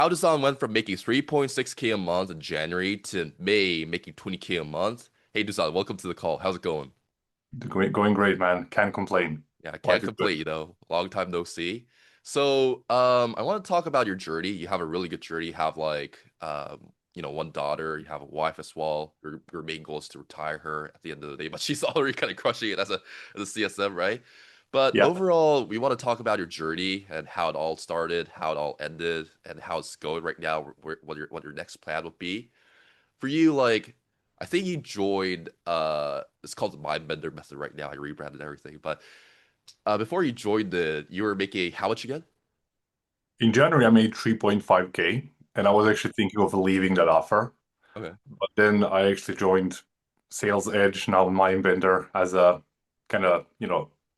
how Dusan went from making 3.6K a month in January to May making 20K a month. Hey Dusan, welcome to the call. How's it going? Going great, man. Can't complain. Yeah, I can't Life is good. complain, Long time no see. So, I want to talk about your journey. You have a really good journey. You have one daughter, you have a wife as well. Your main goal is to retire her at the end of the day, but she's already kind of crushing it as a CSM, right? But Yeah. overall, we want to talk about your journey and how it all started, how it all ended, and how it's going right now, what your next plan would be. For you, I think you joined it's called the Mind Bender method right now. I rebranded everything. But before you joined you were making how much again? In January, I made 3.5K, and I was Okay. actually thinking of leaving that offer. Okay. But then I actually joined Sales Edge, now Mindbender, as a kind of,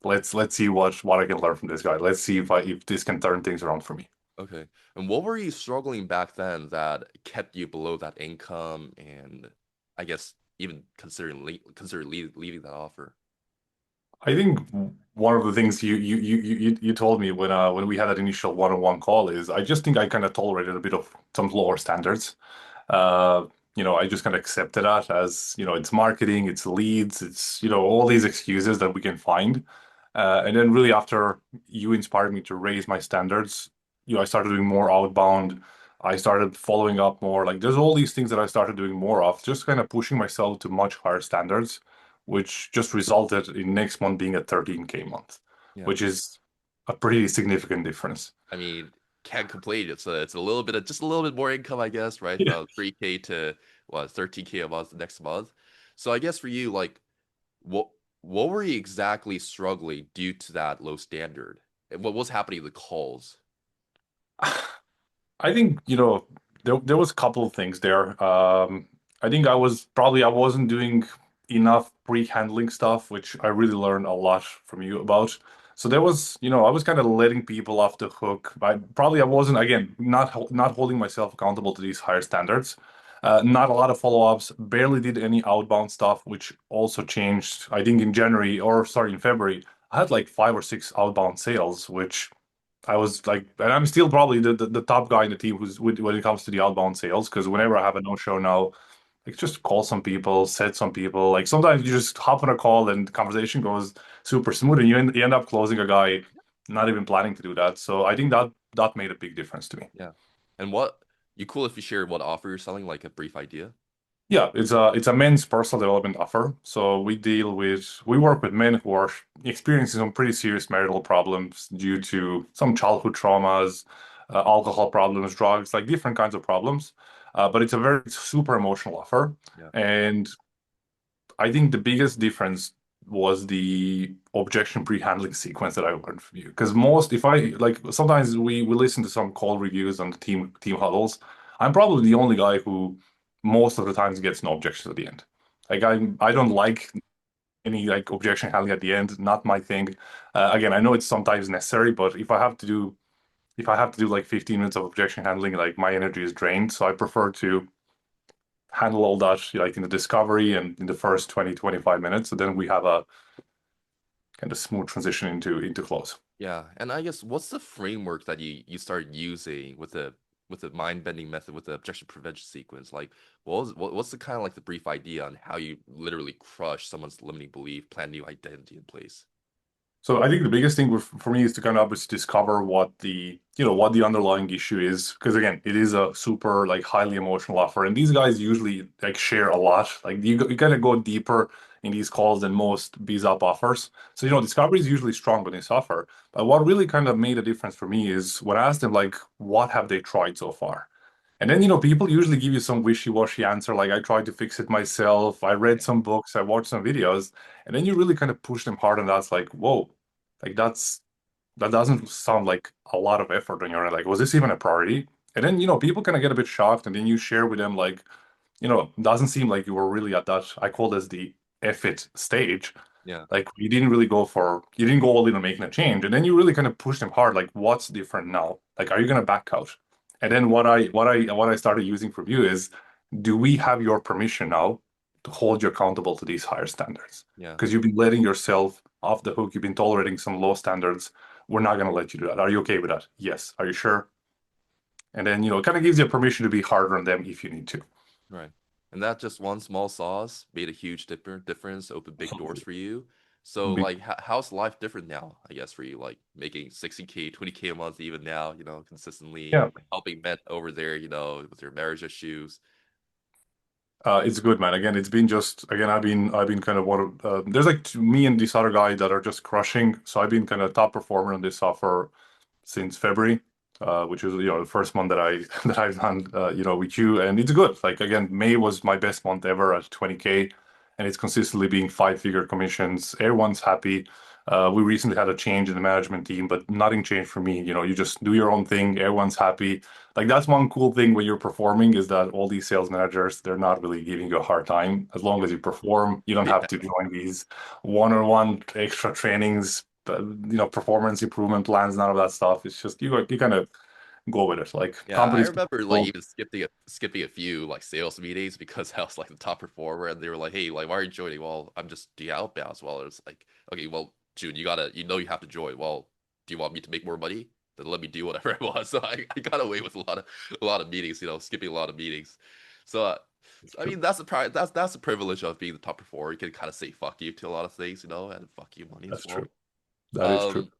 let's see what I can learn from this guy. Let's see if this can turn things around for me. Okay. And what were you struggling back then that kept you below that income and I guess even leaving that offer? I think one of the things you told me when we had that initial one-on-one call is I just think I kind of tolerated a bit of some lower standards. Uh, I just kind of accepted that as, it's marketing, it's leads, it's, all these excuses that we can find. And then really after you inspired me to raise my standards, I started doing more outbound. I started following up more. Like there's all these things that I started doing more of, just kind of pushing myself to much higher standards, which just resulted in next month being a 13K month, Yeah. which is a pretty significant difference. I mean, can't complain. It's a little bit of just a little bit more income, I guess, right? Yeah. From 3K to what 13K a month next month. So I guess for you, what what were you exactly struggling due to that low standard? And what was happening in the calls? I think, there was a couple of things there. I think I wasn't doing enough pre-handling stuff, which I really learned a lot from you about. So there was, I was kind of letting people off the hook. I wasn't, again, not holding myself accountable to these higher standards. Not a lot of follow-ups, barely did any outbound stuff, which also changed. I think in January, or sorry, in February, I had like 5 or 6 outbound sales, which I was like, and I'm still probably the top guy in the team when it comes to the outbound sales, because whenever I have a no-show now, like just call some people, set some people. Like sometimes you just hop on a call and the conversation goes super smooth, and you end up closing a guy not even planning to do that. So I think that made a big difference to me. Yeah. And what you cool if you share what offer you're selling, like a brief idea? Yeah, it's a men's personal development offer. So we work with men who are experiencing some pretty serious marital problems due to some childhood traumas, alcohol problems, drugs, like different kinds of problems. But it's super emotional offer. Yeah. And I think the biggest difference was the objection pre-handling sequence that I learned from you. Because most, if I like, sometimes we listen to some call reviews on the team huddles. I'm probably the only guy who most of the times gets no objections at the end. Like I don't like any like objection handling at the end. Not my thing. Again, I know it's sometimes necessary, but if I have to do like 15 minutes of objection handling, like my energy is drained. So I prefer to handle all that like in the discovery and in the first 20, 25 minutes. So then we have a kind of smooth transition into close. Yeah. And I guess what's the framework that you started using with the mind bending method with the objection prevention sequence? Like what's the kind of like the brief idea on how you literally crush someone's limiting belief, plant new identity in place? So I think the biggest thing for me is to kind of obviously discover what the underlying issue is. Because again, it is a super like highly emotional offer. And these guys usually like share a lot. Like you kind of go deeper in these calls than most B's up offers. So, discovery is usually strong with this offer. But what really kind of made a difference for me is when I asked them like, what have they tried so far? And then, people usually give you some wishy-washy answer, like I tried to fix it myself, I read Yeah. some books, I watched some videos, and then you really kind of push them hard, and that's like, whoa, like that doesn't sound like a lot of effort on your end. Like, was this even a priority? And then, people kind of get a bit shocked, and then you share with them like, doesn't seem like you were really at that, I call this the F it stage. Yeah. Like you didn't go all in on making a change. And then you really kind of push them hard, like, what's different now? Like, are you gonna back out? And then what I started using from you is, do we have your permission now to hold you accountable to these higher standards? Yeah. Because you've been letting yourself off the hook, you've been tolerating some low standards. We're not gonna let you do that. Are you okay with that? Yes. Are you sure? And then, it kind of gives you permission to be harder on them if you need to. Right. And that just one small sauce made a huge difference, opened big doors Absolutely. for you. So Big. like how's life different now, I guess, for you? Like making 60K, 20K a month even now, consistently Yeah. helping men over there, with their marriage issues. It's good, man. Again, it's been just again. I've been kind of one of there's like me and this other guy that are just crushing. So I've been kind of top performer on this software since February, which is the first month that I that I've done with you, and it's good. Like again, May was my best month ever at 20K, and it's consistently being five-figure commissions. Everyone's happy. We recently had a change in the management team, but nothing changed for me. You just do your own thing. Everyone's happy. Like that's one cool thing when you're performing is that all these sales managers, they're not really giving you a hard time. As long as you perform, you don't have Yeah. to join these one-on-one extra trainings, performance improvement plans, none of that stuff. It's just you kind of go with it. Like Yeah, I companies, remember like even skipping a few like sales meetings because I was like the top performer and they were like, "Hey, like why are you joining?" Well, I'm just doing outbound as well. It's like, "Okay, well, June, you have to join. Well, do you want me to make more money? Then let me do whatever I want." So I got away with a lot of meetings, skipping a lot of meetings. So it's I true. mean, that's the privilege of being the top performer. You can kind of say fuck you to a lot of things, and fuck you money as That's true. well. That is true. Um,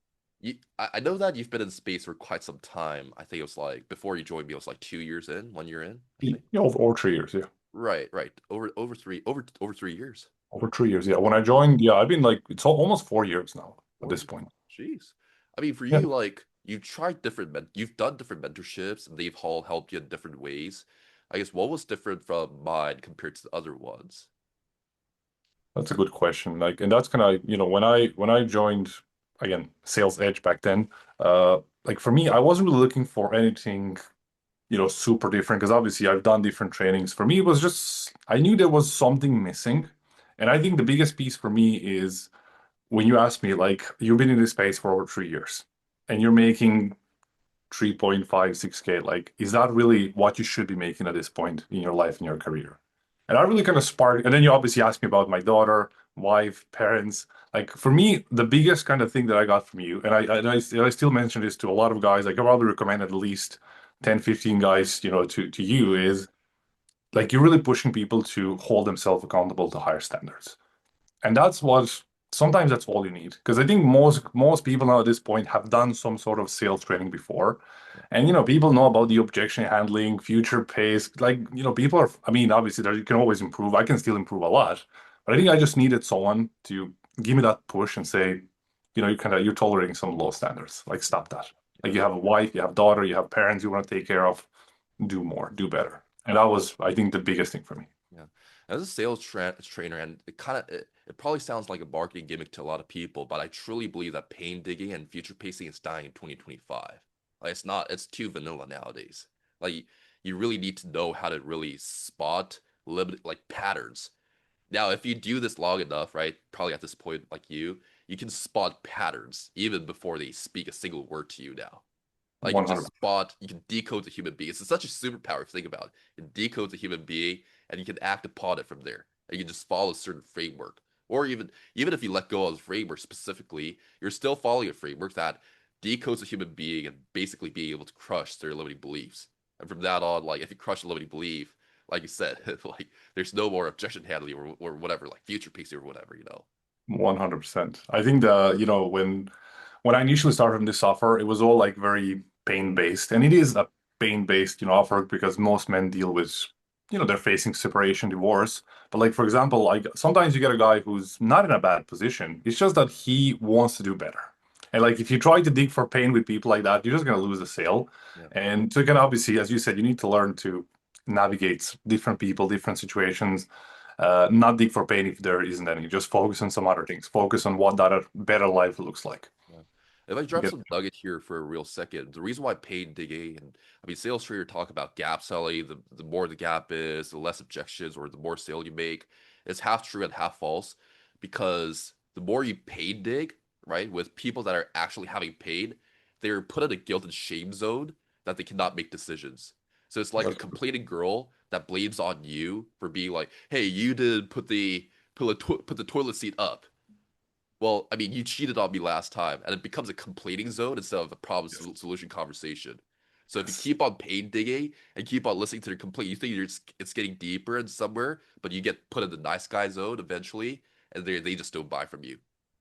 I know that you've been in space for quite some time. I think it was like before you joined me, it was like 2 years in, 1 year in, I think. Over 3 years, yeah. Right, right. Over 3 years. Over 3 years, yeah. When I joined, yeah, I've been like it's almost 4 years now at this 4 years. point. Jeez. I mean, for Yeah, you, like you've done different mentorships, and they've all helped you in different ways. I guess what was different from mine compared to the other ones? that's a good question. Like, and that's kind of, when I joined again, Sales Edge back then, like for me, I wasn't really looking for anything, super different because obviously I've done different trainings. For me, it was just I knew there was something missing. And I think the biggest piece for me is when you ask me, like, you've been in this space for over 3 years and you're making 3.56K, like, is that really what you should be making at this point in your life and your career? And I really kind of sparked, and then you obviously asked me about my daughter, wife, parents. Like for me, the biggest kind of thing that I got from you, and I still mention this to a lot of guys, like I probably recommend at least 10, 15 guys, to you is like you're really pushing people to hold themselves accountable to higher standards. And that's what sometimes that's all you need. Because I think most people now at this point have done some sort of sales training before. Yeah, And people know about the objection handling, future pace. Like, people are, I mean, obviously there you can always improve. I can still improve a lot. But I think I just needed someone to give me that push and say, you're tolerating some low standards. Like stop that. yeah. Like you have a wife, you have daughter, you have parents you want to take care of. Do more, do better. And that was, I think, the biggest thing for me. Yeah. As a trainer, and it probably sounds like a marketing gimmick to a lot of people, but I truly believe that pain digging and future pacing is dying in 2025. Like it's too vanilla nowadays. Like you really need to know how to really spot limit like patterns. Now, if you do this long enough, right, probably at this point, like you can spot patterns even before they speak a single word to you now. Like you can just 100. spot, you can decode the human being. It's such a superpower if you think about it. You can decode the human being and you can act upon it from there. And you can just follow a certain framework. Or even if you let go of the framework specifically, you're still following a framework that decodes a human being and basically being able to crush their limiting beliefs. And from that on, like if you crush a limiting belief, like you said, like there's no more objection handling or whatever, like future pacing or whatever. 100%. I think when I initially started in this software, it was all like very pain-based, and it is a pain-based, offer because most men deal with, they're facing separation, divorce. But like for example, like sometimes you get a guy who's not in a bad position. It's just that he wants to do better. And like if you try to dig for pain with people like that, you're just gonna lose the sale. Yeah. And so you can obviously, as you said, you need to learn to navigate different people, different situations, not dig for pain if there isn't any. Just focus on some other things. Focus on what that better life looks like. Yeah. If I drop Get some nugget here for a real second, the reason why paid digging and I mean sales trader talk about gap selling, the more the gap is, the less objections or the more sale you make, it's half true and half false because the more you paid dig, right, with people that are actually having paid, they're put in a guilt and shame zone that they cannot make decisions. So it's like a that's complaining girl that blames on you for being like, hey, you did put the toilet seat up. Well, I mean, you cheated on me last time, and it becomes a complaining zone instead of a problem yes, solution conversation. So if you Yes, keep on pain digging and keep on listening to the complaint, you think it's getting deeper and somewhere, but you get put in the nice guy zone eventually, and they just don't buy from you,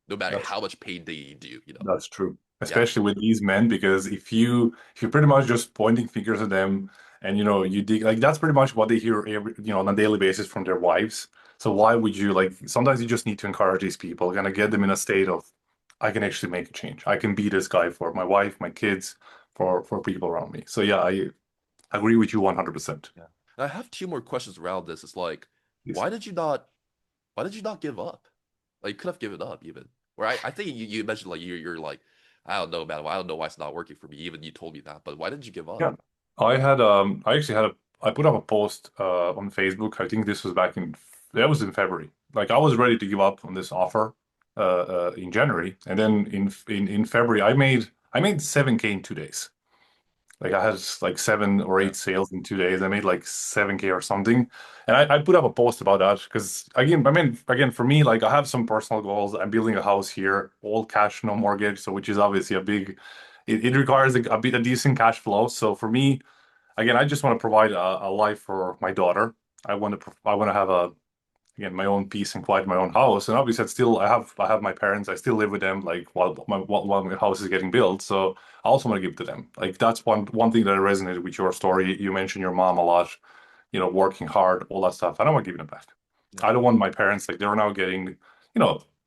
no matter that's how much pain digging you do, you know? That's true, Yeah, especially with these men, because if you're pretty much just pointing fingers at them, and you dig like that's pretty much what they hear on a daily basis from their wives. So why would you like? Sometimes you just need to encourage these people, kind of get them in a state of, I can actually make a change. I can be this guy for my wife, my kids, for people around me. So yeah, I agree with you 100%. yeah. And I have two more questions around this. It's like, Yes. why did you not, why did you not give up? Like, you could have given up even. Where I think you mentioned like you're like, I don't know, man. I don't know why it's not working for me. Even you told me that, but why didn't you give up? Yeah. I actually I put up a post on Facebook. I think this was that was in February. Like I was ready to give up on this offer in January, and then in February I made 7K in 2 days. Like I had like 7 or 8 sales in 2 days. I made like 7K or something. And I put up a post about that because again, for me, like I have some personal goals. I'm building a house here, all cash, no mortgage. So which is obviously it requires a decent cash flow. So for me, again, I just want to provide a life for my daughter. I want to have again my own peace and quiet in my own house. And obviously, I have my parents. I still live with them. Like while my house is getting built, so I also want to give to them. Like that's one thing that resonated with your story. You mentioned your mom a lot. Working hard, all that stuff. I don't want to give them back. Yeah. I don't want my parents like they're now getting,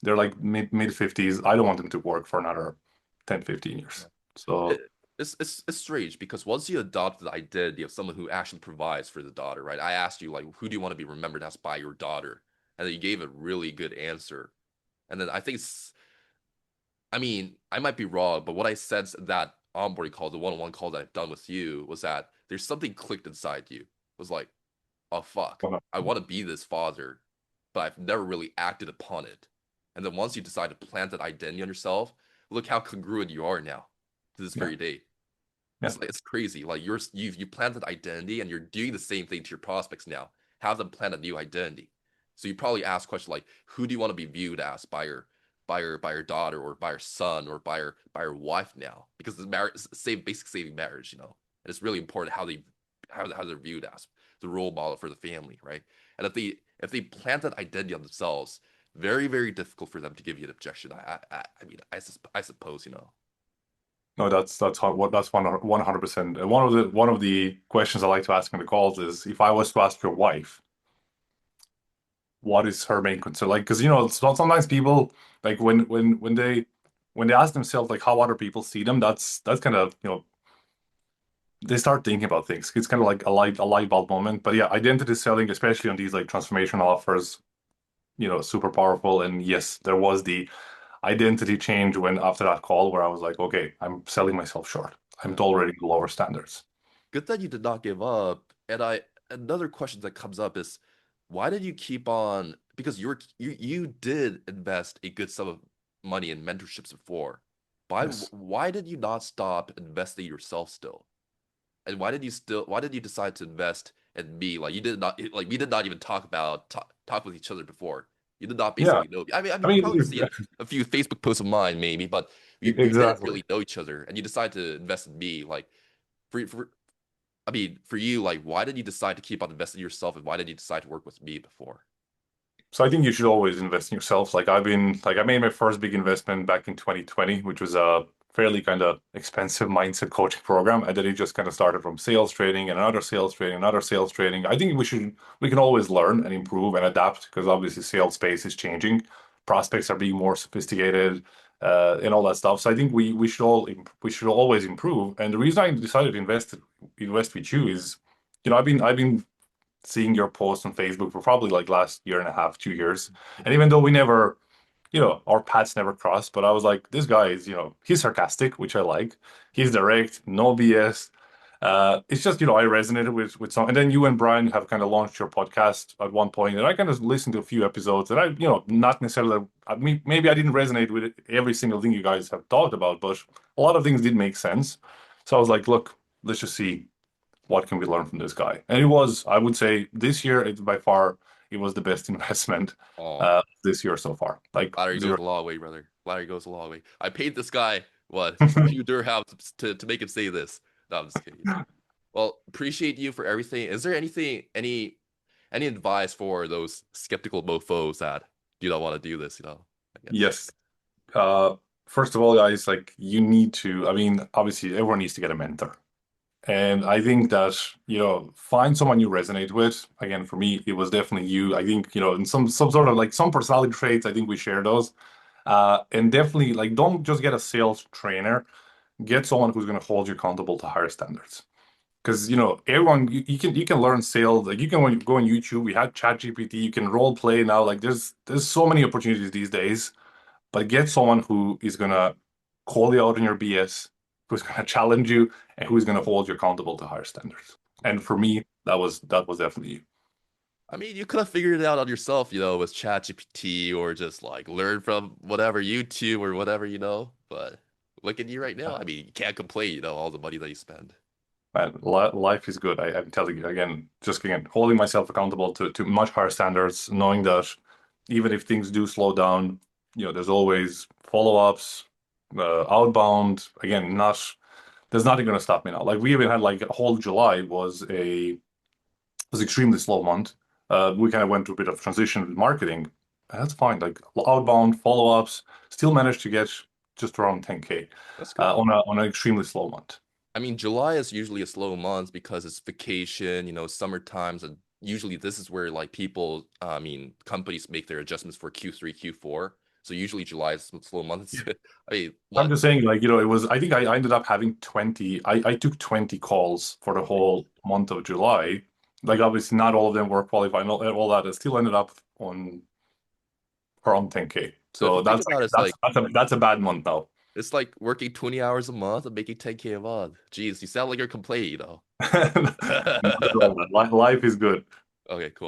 they're like mid 50s. I don't want them to work for another 10, 15 Yeah. years. So It, it's strange because once you adopt the identity of someone who actually provides for the daughter, right? I asked you like, who do you want to be remembered as by your daughter, and then you gave a really good answer. And then I think I mean, I might be wrong, but what I sensed in that onboarding call, the one-on-one call that I've done with you, was that there's something clicked inside you. It was like, oh fuck, I want to be this father, but I've never really acted upon it. And then once you decide to plant that identity on yourself, look how congruent you are now to this yeah, very day. yeah. It's crazy. Like you planted identity and you're doing the same thing to your prospects now. Have them plant a new identity. So you probably ask questions like, who do you want to be viewed as by your daughter or by your son or by your wife now? Because the marriage save basic saving marriage, you know. And it's really important how they're viewed as the role model for the family, right? And if they plant that identity on themselves, very, very difficult for them to give you an objection. I mean, I suppose, you know. No, that's 100%. One of the questions I like to ask in the calls is if I was to ask your wife, what is her main concern? Like, because sometimes people like when they ask themselves like how other people see them, that's kind of they start thinking about things. It's kind of like a light bulb moment. But yeah, identity selling, especially on these like transformational offers, super powerful. And yes, there was the identity change when after that call where I was like, okay, I'm selling myself short. I'm Yeah. tolerating lower standards. Good that you did not give up. And another question that comes up is why did you keep on because you did invest a good sum of money in mentorships before. Yes. Why did you not stop investing yourself still? And why did you decide to invest in me? Like you did not like we did not even talk with each other before. You did not Yeah. basically know me. I I mean you probably mean, see a few Facebook posts of mine maybe, but we didn't exactly. really know each other and you decided to invest in me like for I mean, for you, like, why did you decide to keep on investing in yourself, and why did you decide to work with me before? So I think you should always invest in yourself. I made my first big investment back in 2020, which was a fairly kind of expensive mindset coaching program. And then it just kind of started from sales training and another sales training, another sales training. I think we can always learn and improve and adapt because obviously sales space is changing. Prospects are being more sophisticated, and all that stuff. So I think we should always improve. And the reason I decided to invest with you is, I've been seeing your posts on Facebook for probably like last year and a half, 2 years. And Mhm. even though our paths never crossed, but I was like, this guy is, he's sarcastic, which I like. He's direct, no BS. It's just, I resonated with some, and then you and Brian have kind of launched your podcast at one point, and I kind of listened to a few episodes, and not necessarily, I mean, maybe I didn't resonate with every single thing you guys have talked about, but a lot of things did make sense. So I was like, look, let's just see what can we learn from this guy? And I would say, this year, by far, it was the best investment Oh, this year so far. Like flattery goes zero. a long way, brother. Flattery goes a long way. I paid this guy what a few dirhams to make him say this. No, I'm just kidding. Well, appreciate you for everything. Is there any advice for those skeptical mofos that you don't want to do this, I guess. Yes. Uh, First of all, guys, like you need to, I mean, obviously everyone needs to get a mentor. And I think that, find someone you resonate with. Again, for me, it was definitely you. I think, in some sort of like some personality traits, I think we share those. And definitely like don't just get a sales trainer, get someone who's going to hold you accountable to higher standards. Because everyone you can learn sales. Like you can when you go on YouTube, we had ChatGPT, you can role play now. Like there's so many opportunities these days. But get someone who is gonna call you out on your BS, who's gonna challenge you, and who's gonna hold you accountable to higher standards. And for me, that was definitely you. I mean, you could have figured it out on yourself, with ChatGPT or just like learn from whatever YouTube or whatever, But look at you right now. I mean, you can't complain, all the money that you spend. Man, life is good. I'm telling you again, just again, holding myself accountable to much higher standards, knowing that even if things do slow down, there's always follow-ups, outbound. Again, not there's nothing going to stop me now. Like we even had like a whole July was extremely slow month. We kind of went through a bit of transition with marketing. That's fine. Like outbound follow-ups, still managed to get just around 10K That's good. on an extremely slow month. I mean, July is usually a slow month because it's vacation, summer times, and usually this is where like people, I mean, companies make their adjustments for Q3, Q4. So usually July is a slow month. I mean, I'm what? just saying, like, it was, I think I ended up having 20, I took 20 calls for the whole month of July. Like, obviously, not all of them were qualified and all that. I still ended up on around 10K. So if you So think that's about it, it's like, like that's a bad month now. it's like working 20 hours a month and making 10K a month. Jeez, you sound like you're complaining, Not at all, man. Life is good. Okay, cool.